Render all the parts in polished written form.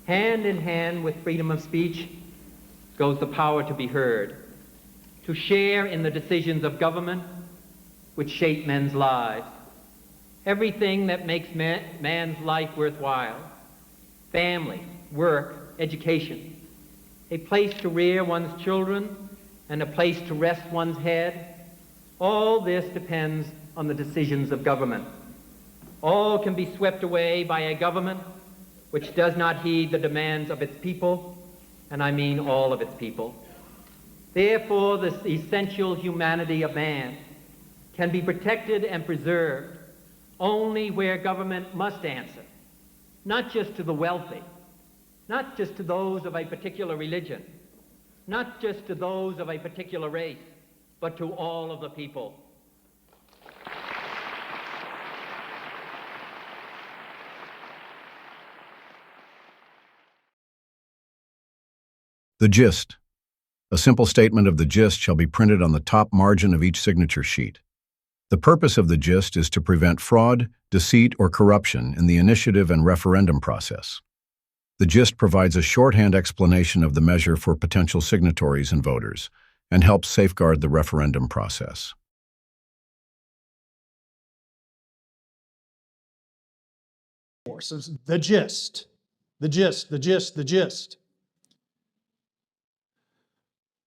Hand in hand with freedom of speech goes the power to be heard, to share in the decisions of government which shape men's lives. Everything that makes man's life worthwhile: family, work, education, a place to rear one's children, and a place to rest one's head. All this depends on the decisions of government. All can be swept away by a government which does not heed the demands of its people, and I mean all of its people. Therefore, this essential humanity of man can be protected and preserved only where government must answer, not just to the wealthy, not just to those of a particular religion, not just to those of a particular race, but to all of the people. The gist. A simple statement of the gist shall be printed on the top margin of each signature sheet. The purpose of the gist is to prevent fraud, deceit, or corruption in the initiative and referendum process. The gist provides a shorthand explanation of the measure for potential signatories and voters, and helps safeguard the referendum process. The gist. The gist, the gist, the gist.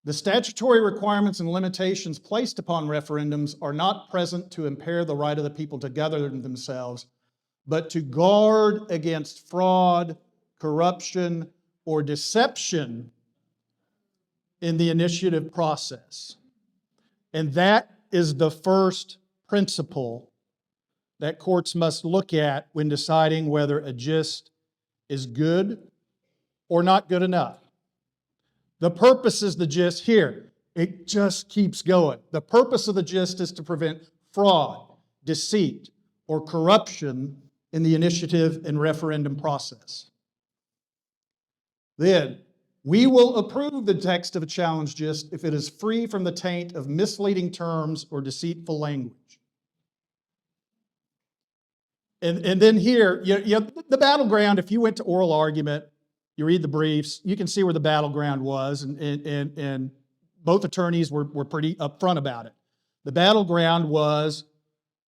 The statutory requirements and limitations placed upon referendums are not present to impair the right of the people to govern themselves, but to guard against fraud, corruption, or deception in the initiative process. And that is the first principle that courts must look at when deciding whether a gist is good or not good enough. The purpose is the gist here. It just keeps going. The purpose of the gist is to prevent fraud, deceit, or corruption in the initiative and referendum process. Then, we will approve the text of a challenge gist if it is free from the taint of misleading terms or deceitful language. And then here, the battleground, if you went to oral argument, you read the briefs, you can see where the battleground was, and both attorneys were pretty upfront about it. The battleground was,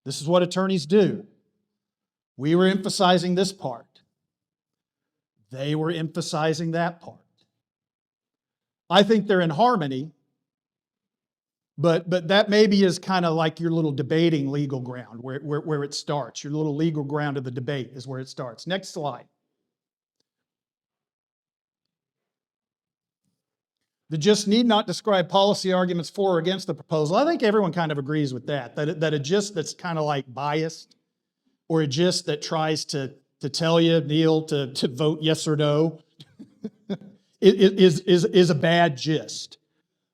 this is what attorneys do. We were emphasizing this part. They were emphasizing that part. I think they're in harmony, but that maybe is kind of like your little debating legal ground, where it starts. Your little legal ground of the debate is where it starts. Next slide. The gist need not describe policy arguments for or against the proposal. I think everyone kind of agrees with that a gist that's kind of like biased, or a gist that tries to tell you, Neil, to vote yes or no, is a bad gist.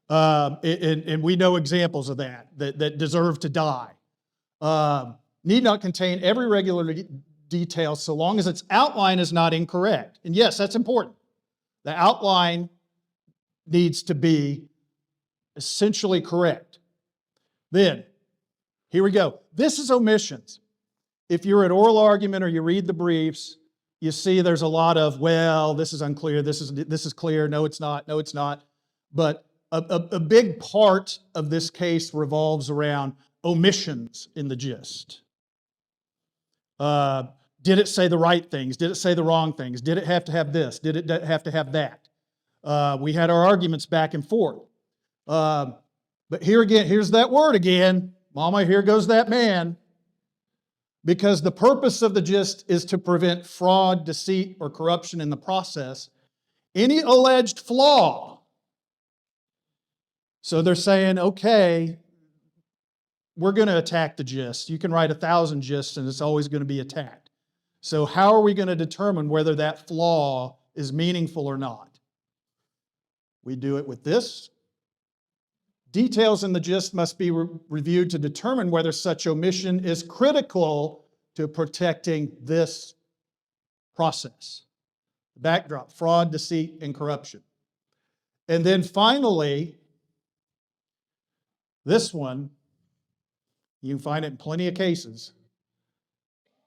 And we know examples of that deserve to die. Need not contain every regular detail so long as its outline is not incorrect. And yes, that's important. The outline needs to be essentially correct. Then, here we go. This is omissions. If you're at oral argument or you read the briefs, you see there's a lot of, well, this is unclear, this is clear, no it's not, no it's not. But a big part of this case revolves around omissions in the gist. Did it say the right things? Did it say the wrong things? Did it have to have this? Did it have to have that? We had our arguments back and forth. But here again, here's that word again. Mama, here goes that man. Because the purpose of the gist is to prevent fraud, deceit, or corruption in the process. Any alleged flaw. So they're saying, okay, we're going to attack the gist. You can write 1,000 gists and it's always going to be attacked. So how are we going to determine whether that flaw is meaningful or not? We do it with this. Details in the gist must be reviewed to determine whether such omission is critical to protecting this process. Backdrop: fraud, deceit, and corruption. And then finally, this one, you can find it in plenty of cases,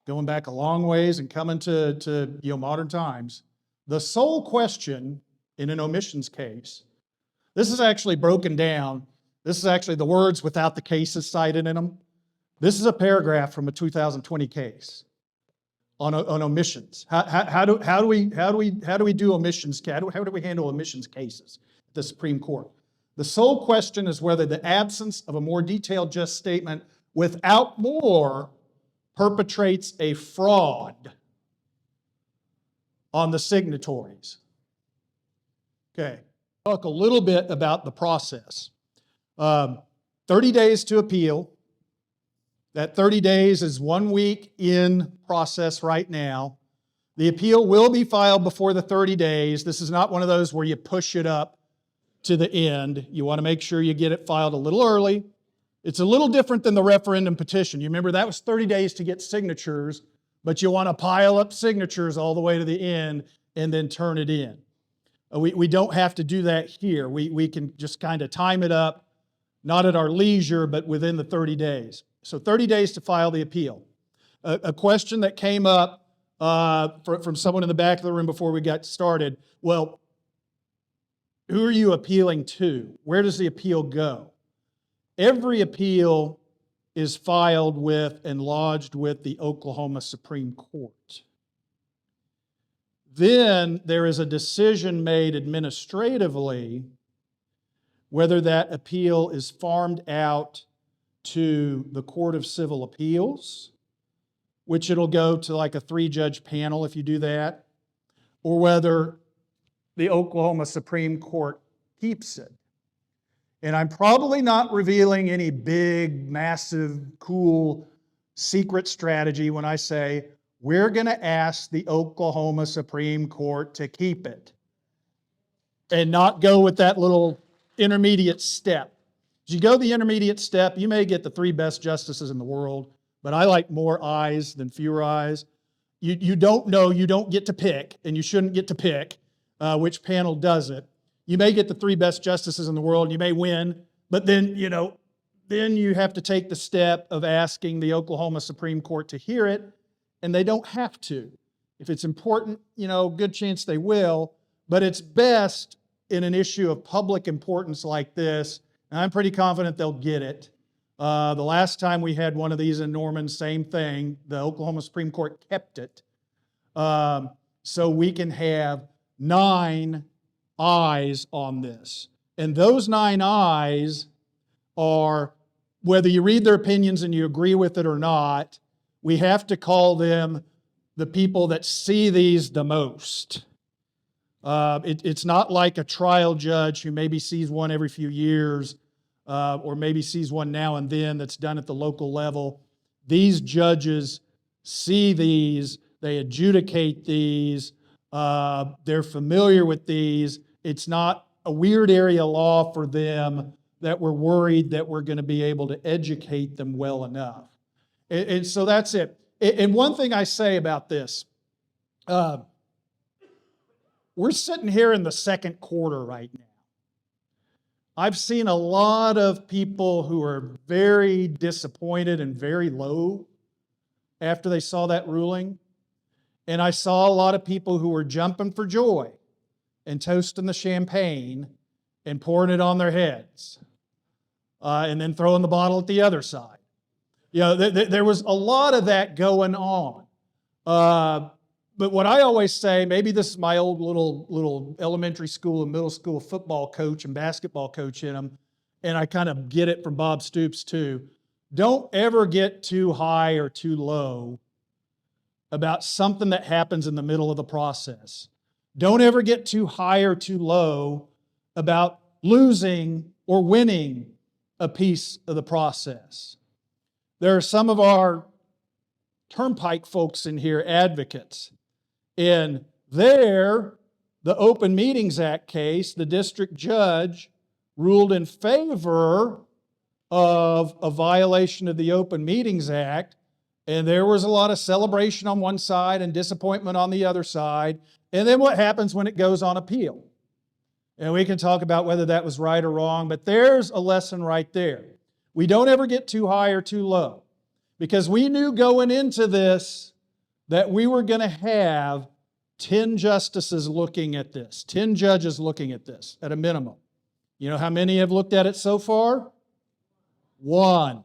going back a long ways and coming to modern times. The sole question in an omissions case, this is actually broken down. This is actually the words without the cases cited in them. This is a paragraph from a 2020 case on omissions. How do we do omissions? How do we handle omissions cases at the Supreme Court? The sole question is whether the absence of a more detailed just statement without more perpetrates a fraud on the signatories. Okay, talk a little bit about the process. 30 days to appeal. That 30 days is 1 week in process right now. The appeal will be filed before the 30 days. This is not one of those where you push it up to the end. You want to make sure you get it filed a little early. It's a little different than the referendum petition. You remember that was 30 days to get signatures, but you want to pile up signatures all the way to the end and then turn it in. We don't have to do that here. We can just kind of time it up, not at our leisure, but within the 30 days. So 30 days to file the appeal. A question that came up from someone in the back of the room before we got started, well, who are you appealing to? Where does the appeal go? Every appeal is filed with and lodged with the Oklahoma Supreme Court. Then there is a decision made administratively whether that appeal is farmed out to the Court of Civil Appeals, which it'll go to like a 3-judge panel if you do that, or whether the Oklahoma Supreme Court keeps it. And I'm probably not revealing any big, massive, cool, secret strategy when I say we're going to ask the Oklahoma Supreme Court to keep it and not go with that little intermediate step. As you go the intermediate step, you may get the 3 best justices in the world, but I like more ayes than fewer ayes. You don't know, you don't get to pick, and you shouldn't get to pick which panel does it. You may get the 3 best justices in the world, and you may win, but then, then you have to take the step of asking the Oklahoma Supreme Court to hear it, and they don't have to. If it's important, good chance they will, but it's best in an issue of public importance like this, and I'm pretty confident they'll get it. The last time we had one of these in Norman, same thing. The Oklahoma Supreme Court kept it. So we can have 9 ayes on this. And those 9 ayes are, whether you read their opinions and you agree with it or not, we have to call them the people that see these the most. It's not like a trial judge who maybe sees one every few years or maybe sees one now and then that's done at the local level. These judges see these, they adjudicate these, they're familiar with these. It's not a weird area of law for them that we're worried that we're going to be able to educate them well enough. And so that's it. And one thing I say about this, we're sitting here in the second quarter right now. I've seen a lot of people who are very disappointed and very low after they saw that ruling. And I saw a lot of people who were jumping for joy and toasting the champagne and pouring it on their heads and then throwing the bottle at the other side. There was a lot of that going on. But what I always say, maybe this is my old little elementary school and middle school football coach and basketball coach in them, and I kind of get it from Bob Stoops too. Don't ever get too high or too low about something that happens in the middle of the process. Don't ever get too high or too low about losing or winning a piece of the process. There are some of our turnpike folks in here, advocates. And there, the Open Meetings Act case, the district judge ruled in favor of a violation of the Open Meetings Act. And there was a lot of celebration on one side and disappointment on the other side. And then what happens when it goes on appeal? And we can talk about whether that was right or wrong, but there's a lesson right there. We don't ever get too high or too low, because we knew going into this that we were going to have 10 justices looking at this, 10 judges looking at this at a minimum. You know how many have looked at it so far? 1.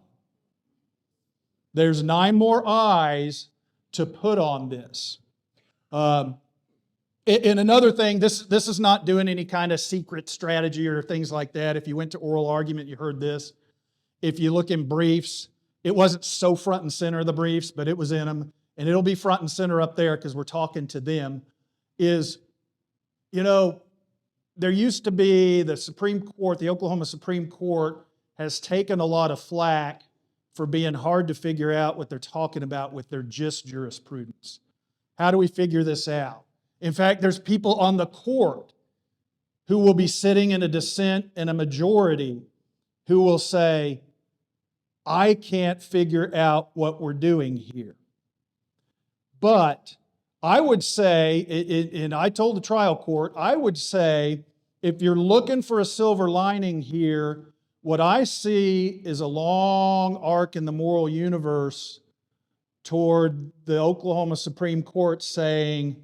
There's 9 more eyes to put on this. And another thing, this is not doing any kind of secret strategy or things like that. If you went to oral argument, you heard this. If you look in briefs, it wasn't so front and center of the briefs, but it was in them. And it'll be front and center up there because we're talking to them, is, you know, there used to be the Supreme Court, the Oklahoma Supreme Court has taken a lot of flack for being hard to figure out what they're talking about with their gist jurisprudence. How do we figure this out? In fact, there's people on the court who will be sitting in a dissent and a majority who will say, I can't figure out what we're doing here. But I would say, and I told the trial court, I would say, if you're looking for a silver lining here, what I see is a long arc in the moral universe toward the Oklahoma Supreme Court saying,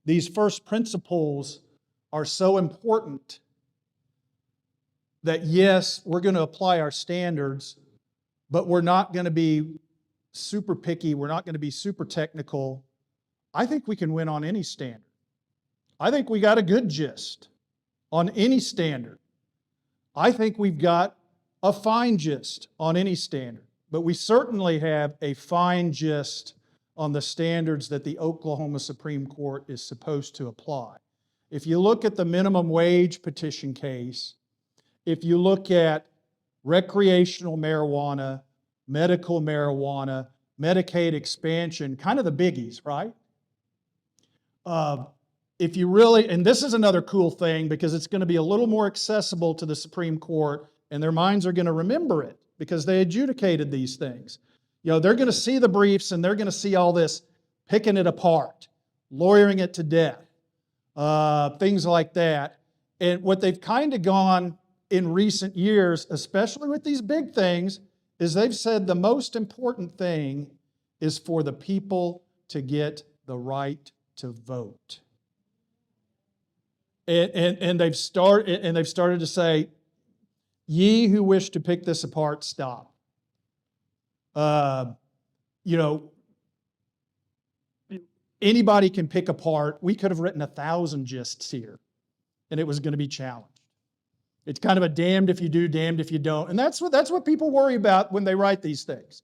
these first principles are so important that yes, we're going to apply our standards, but we're not going to be super picky. We're not going to be super technical. I think we can win on any standard. I think we got a good gist on any standard. I think we've got a fine gist on any standard, but we certainly have a fine gist on the standards that the Oklahoma Supreme Court is supposed to apply. If you look at the minimum wage petition case, if you look at recreational marijuana, medical marijuana, Medicaid expansion, kind of the biggies, right? If you really, and this is another cool thing because it's going to be a little more accessible to the Supreme Court and their minds are going to remember it because they adjudicated these things. You know, they're going to see the briefs and they're going to see all this picking it apart, lawyering it to death, things like that. And what they've kind of gone in recent years, especially with these big things, is they've said the most important thing is for the people to get the right to vote. And they've started to say, ye who wish to pick this apart, stop. You know, anybody can pick apart. We could have written 1,000 gists here, and it was going to be challenged. It's kind of a damned if you do, damned if you don't. And that's what people worry about when they write these things.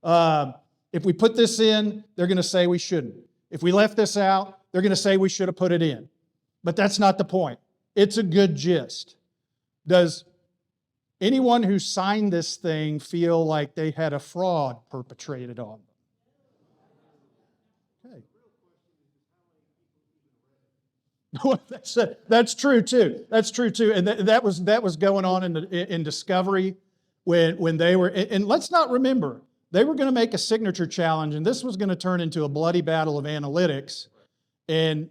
If we put this in, they're going to say we shouldn't. If we left this out, they're going to say we should have put it in. But that's not the point. It's a good gist. Does anyone who signed this thing feel like they had a fraud perpetrated on them? Okay. That's true too. That's true too. And that was going on in Discovery when they were. And let's not remember, they were going to make a signature challenge, and this was going to turn into a bloody battle of analytics. And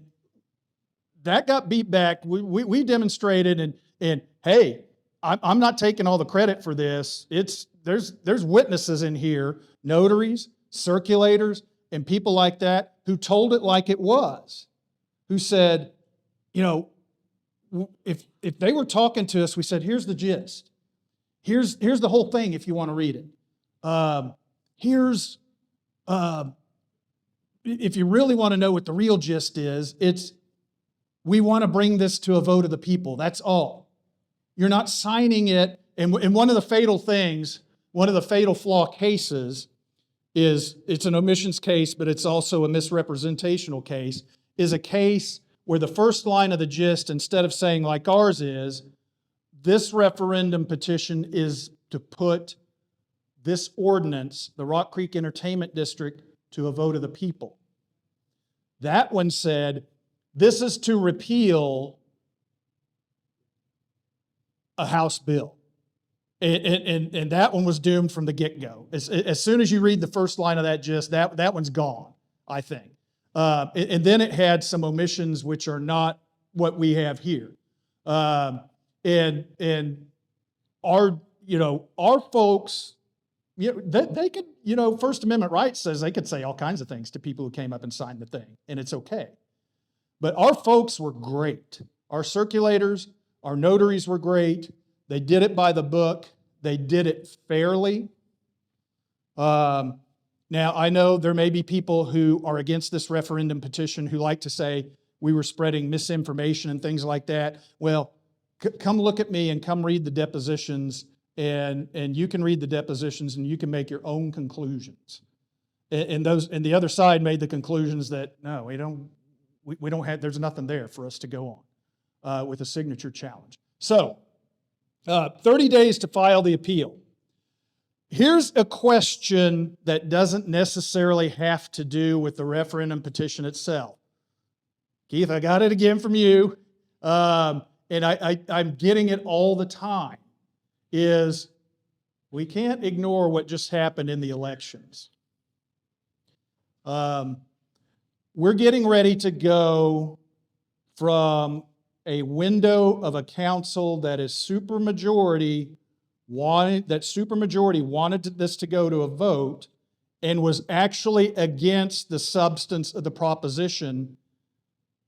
that got beat back. We demonstrated, and hey, I'm not taking all the credit for this. There's witnesses in here, notaries, circulators, and people like that who told it like it was, who said, you know, if they were talking to us, we said, here's the gist. Here's the whole thing if you want to read it. If you really want to know what the real gist is, we want to bring this to a vote of the people. That's all. You're not signing it. And one of the fatal things, one of the fatal flaw cases is, it's an omissions case, but it's also a misrepresentational case, is a case where the first line of the gist, instead of saying like ours is, this referendum petition is to put this ordinance, the Rock Creek Entertainment District, to a vote of the people. That one said, this is to repeal a House bill. And that one was doomed from the get-go. As soon as you read the first line of that gist, that one's gone, I think. And then it had some omissions which are not what we have here. And our folks They could, First Amendment rights says they could say all kinds of things to people who came up and signed the thing, and it's okay. But our folks were great. Our circulators, our notaries were great. They did it by the book. They did it fairly. Now, I know there may be people who are against this referendum petition who like to say we were spreading misinformation and things like that. Well, come look at me and come read the depositions, and you can read the depositions and you can make your own conclusions. And the other side made the conclusions that no, we don't have, there's nothing there for us to go on with a signature challenge. So, 30 days to file the appeal. Here's a question that doesn't necessarily have to do with the referendum petition itself. Keith, I got it again from you, and I'm getting it all the time, is we can't ignore what just happened in the elections. We're getting ready to go from a window of a council that is supermajority wanted this to go to a vote and was actually against the substance of the proposition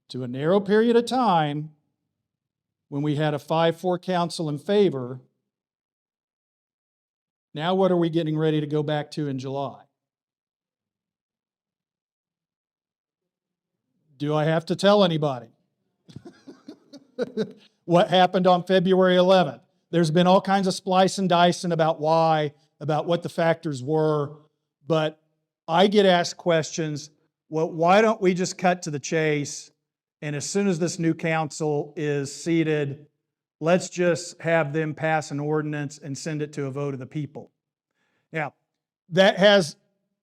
to a narrow period of time when we had a 5-4 council in favor. Now what are we getting ready to go back to in July? Do I have to tell anybody what happened on February 11th? There's been all kinds of splice and dicing about why, about what the factors were, but I get asked questions, well, why don't we just cut to the chase, and as soon as this new council is seated, let's just have them pass an ordinance and send it to a vote of the people. Now,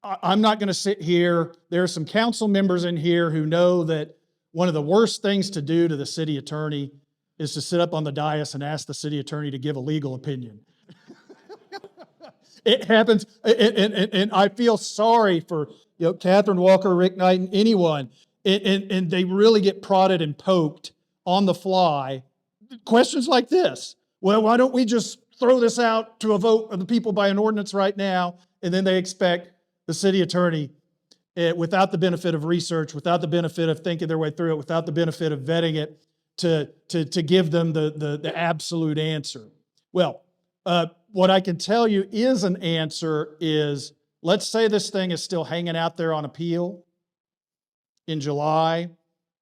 I'm not going to sit here. There are some council members in here who know that one of the worst things to do to the city attorney is to sit up on the dais and ask the city attorney to give a legal opinion. It happens, and I feel sorry for Catherine Walker, Rick Knight, and anyone. And they really get prodded and poked on the fly. Questions like this. Well, why don't we just throw this out to a vote of the people by an ordinance right now? And then they expect the city attorney, without the benefit of research, without the benefit of thinking their way through it, without the benefit of vetting it, to give them the absolute answer. Well, what I can tell you is an answer is, let's say this thing is still hanging out there on appeal in July,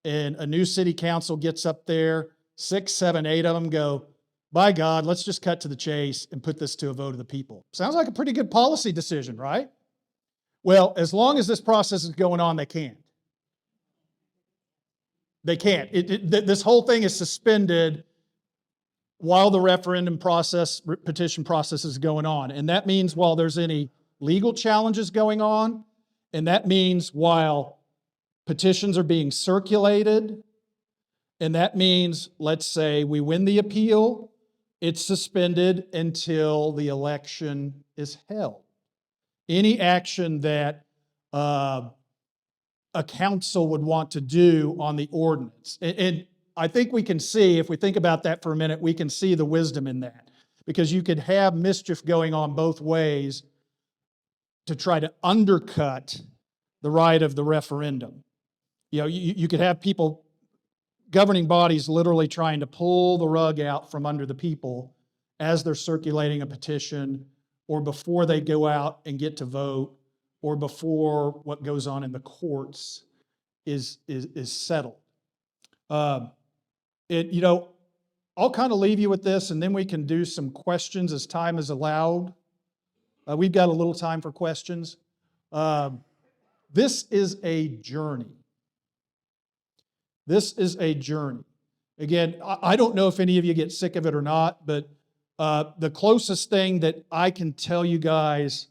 and a new city council gets up there, 6, 7, 8 of them go, by God, let's just cut to the chase and put this to a vote of the people. Sounds like a pretty good policy decision, right? Well, as long as this process is going on, they can't. They can't. This whole thing is suspended while the referendum process, petition process is going on. And that means while there's any legal challenges going on, and that means while petitions are being circulated, and that means, let's say we win the appeal, it's suspended until the election is held. Any action that a council would want to do on the ordinance. And I think we can see, if we think about that for a minute, we can see the wisdom in that. Because you could have mischief going on both ways to try to undercut the right of the referendum. You could have people, governing bodies, literally trying to pull the rug out from under the people as they're circulating a petition, or before they go out and get to vote, or before what goes on in the courts is settled. I'll kind of leave you with this, and then we can do some questions as time is allowed. We've got a little time for questions. This is a journey. This is a journey. Again, I don't know if any of you get sick of it or not, but the closest thing that I can tell you guys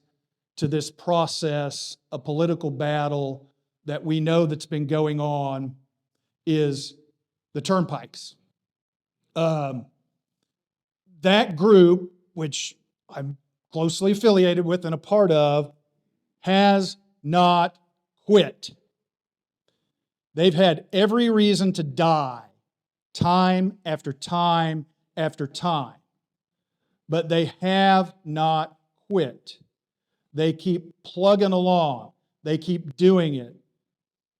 to this process, a political battle that we know that's been going on, is the turnpikes. That group, which I'm closely affiliated with and a part of, has not quit. They've had every reason to die, time after time after time, but they have not quit. They keep plugging along. They keep doing it.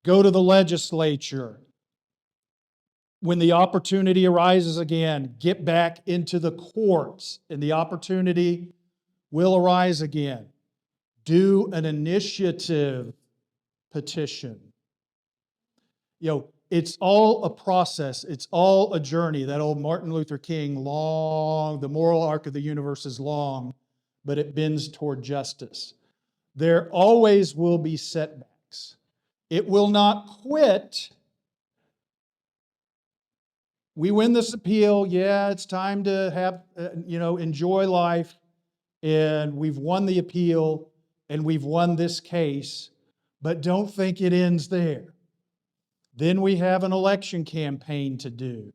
Go to the legislature. When the opportunity arises again, get back into the courts, and the opportunity will arise again. Do an initiative petition. It's all a process. It's all a journey. That old Martin Luther King, the moral arc of the universe is long, but it bends toward justice. There always will be setbacks. It will not quit. We win this appeal. Yeah, it's time to have, enjoy life. And we've won the appeal and we've won this case, but don't think it ends there. Then we have an election campaign to do.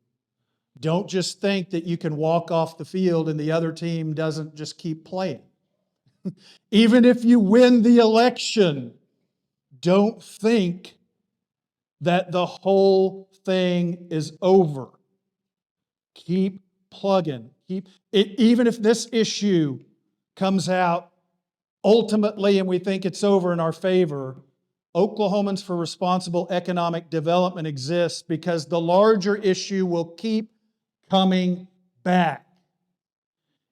Don't just think that you can walk off the field and the other team doesn't just keep playing. Even if you win the election, don't think that the whole thing is over. Keep plugging. Even if this issue comes out ultimately and we think it's over in our favor, Oklahomans for Responsible Economic Development exists because the larger issue will keep coming back.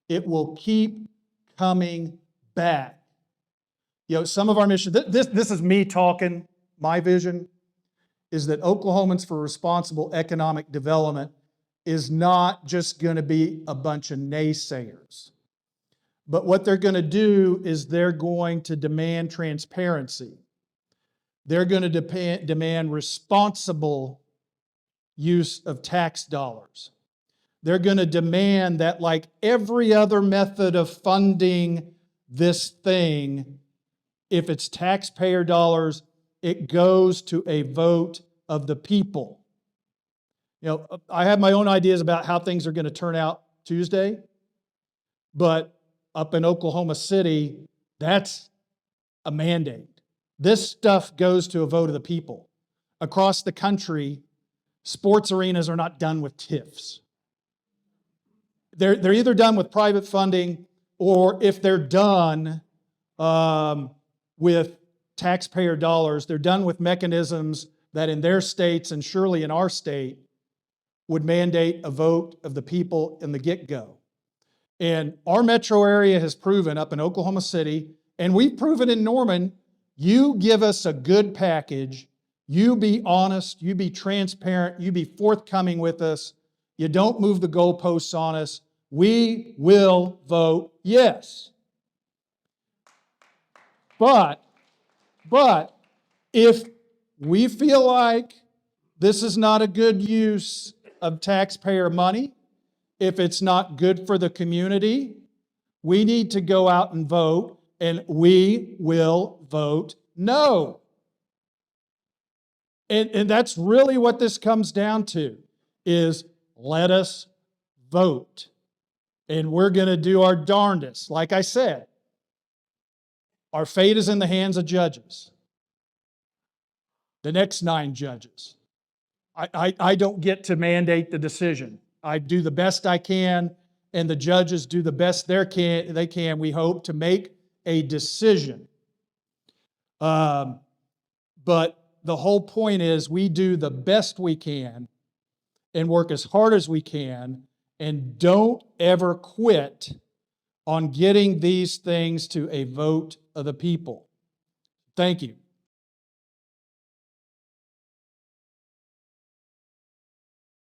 It will keep coming back. Some of our mission, this is me talking, my vision is that Oklahomans for Responsible Economic Development is not just going to be a bunch of naysayers. But what they're going to do is they're going to demand transparency. They're going to demand responsible use of tax dollars. They're going to demand that, like every other method of funding this thing, if it's taxpayer dollars, it goes to a vote of the people. I have my own ideas about how things are going to turn out Tuesday, but up in Oklahoma City, that's a mandate. This stuff goes to a vote of the people. Across the country, sports arenas are not done with TIFs. They're either done with private funding, or if they're done with taxpayer dollars, they're done with mechanisms that in their states and surely in our state would mandate a vote of the people in the get-go. And our metro area has proven up in Oklahoma City, and we've proven in Norman, you give us a good package, you be honest, you be transparent, you be forthcoming with us, you don't move the goalposts on us, we will vote yes. But if we feel like this is not a good use of taxpayer money, if it's not good for the community, we need to go out and vote, and we will vote no. And that's really what this comes down to, is let us vote. And we're going to do our darndest. Like I said, our fate is in the hands of judges. The next 9 judges. I don't get to mandate the decision. I do the best I can, and the judges do the best they can, we hope, to make a decision. But the whole point is we do the best we can and work as hard as we can, and don't ever quit on getting these things to a vote of the people. Thank you.